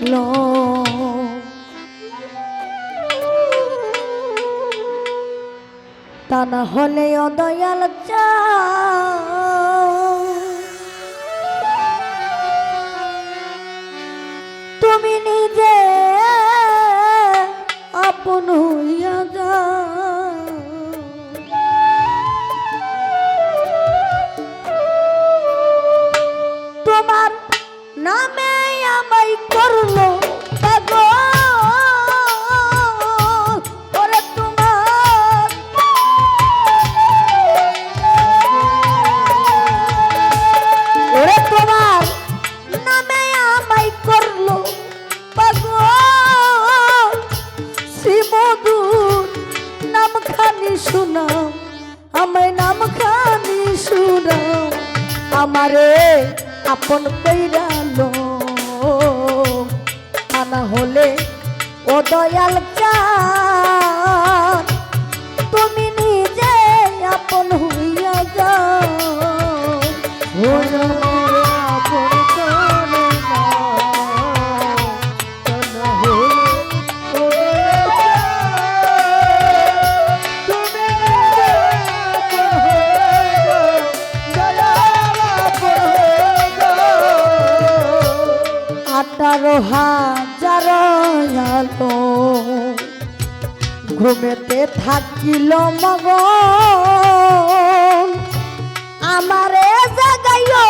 কইরাইল তা না হলে ও দয়াল তুমি নিজে আপন হইয়া যাও তোমার নামে আমায় করলো শুনাও আমায় নাম খানি শুনাও আমারে আপন কইরালো আনা হলে ও দয়াল চান তুমি নিজে আপন হইয়া যাও হাজার আলো ঘুমেতে থাকিল মগন আমারে জাগাইও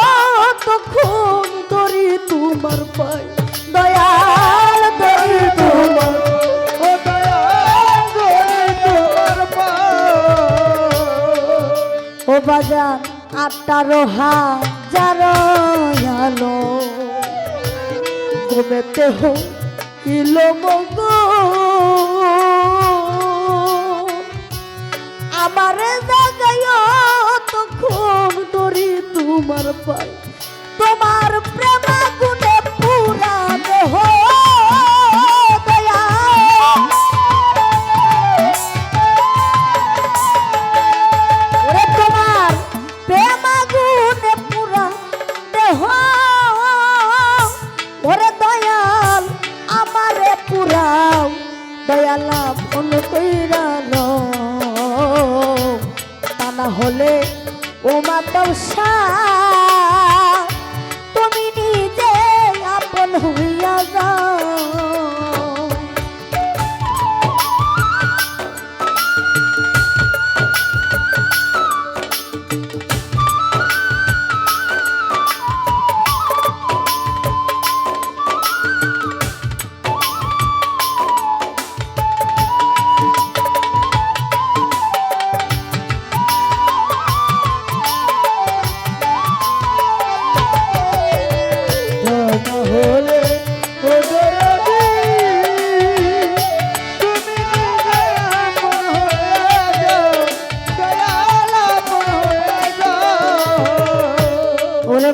তখন ধরি তোমার পাই দয়াল ধরি তোমার ও দয়াল ধরি তোমার পাই ও বাজার 18,000 আলো ঘুমেতে হইল মগন আমারে জাগাইও তখন ধরি তোমার পাই তোমার প্রেম গুণে পুরা দেহ তোমার প্রেম গুণে পুরা দেহ ওরে দয়াল আমারে পুরাও দয়াল আপন কইরালো তা না হলে ও মাতসা তুমি নিজে আপন হইয়া যাও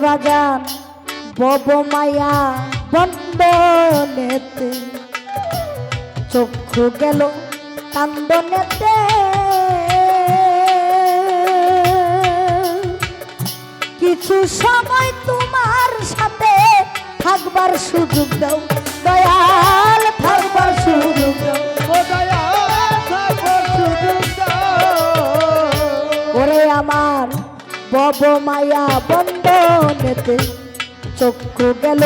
বাজান বব মায়া বন্দনেতে চক্ষু গেল কান্দনেতে কিছু সময় তোমার সাথে থাকবার সুযোগ দাও দয়াল থাকবার সুযোগ দাও ও দয়াল থাকবার সুযোগ দাও ওরে আমার বব মায়া বন্দনেতে চক্ষু গেল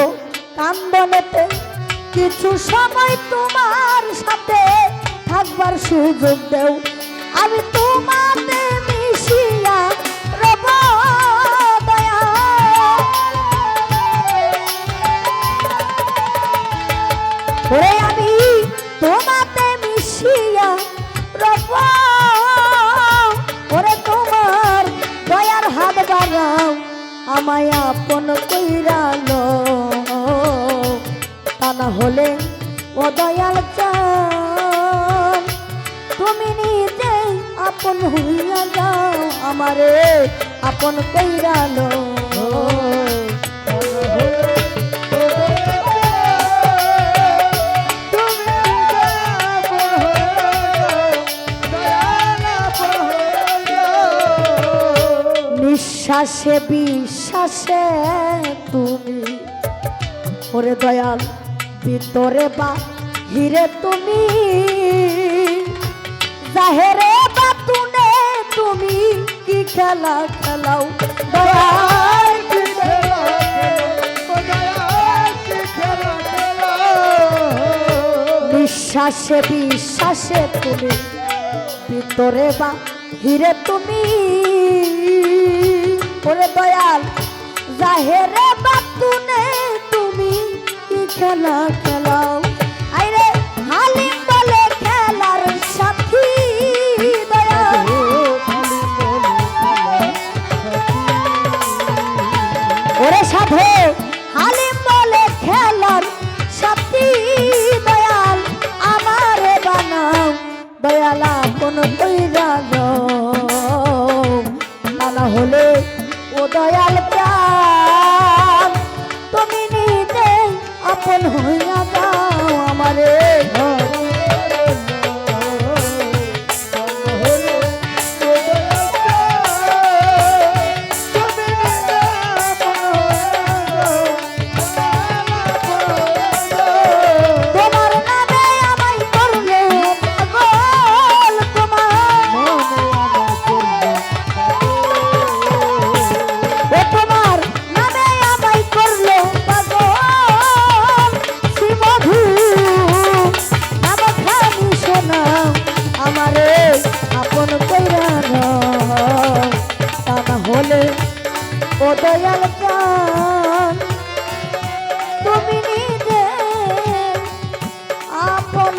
কান্দনেতে কিছু সময় তোমার সাথে থাকবার সুযোগ দেও আমি তোমাতে মিশিয়া রব ওরে আমি তোমাতে মিশিয়া রব ওরে তোমার দয়ার হাত বাড়াও আমায় আপন কইরালো তা না হলে ও দয়াল চান তুমি নিজে আপন হইয়া যাও আমারে আপন কইরালো নিঃশ্বাসে বিশ্বাসে তুমি ওরে দয়াল ভিতরে বা হিরে তুমি, জাহেরে বা তুনে তুমি কি খেলা খেলাও দয়াল কি খেলা বিশ্বাসে বিশ্বাসে তুমি, ভিতরে বা হিরে তুমি ওরে দয়াল, জাহেরে বা তুনে তুমি কি খেলা খেলাও। আইরে হালিম বলে খেলার সাথী দয়াল, ওরে সাধে হালিম বলে খেলার সাথী দয়াল, আমারে বানাও দয়াল আপন কইরা তা না হলে ও দয়াল প্রাণ তুমি নিজে আপন হইয়া যাও আমারে। ও দয়াল প্রাণ তুমি নিজে আপন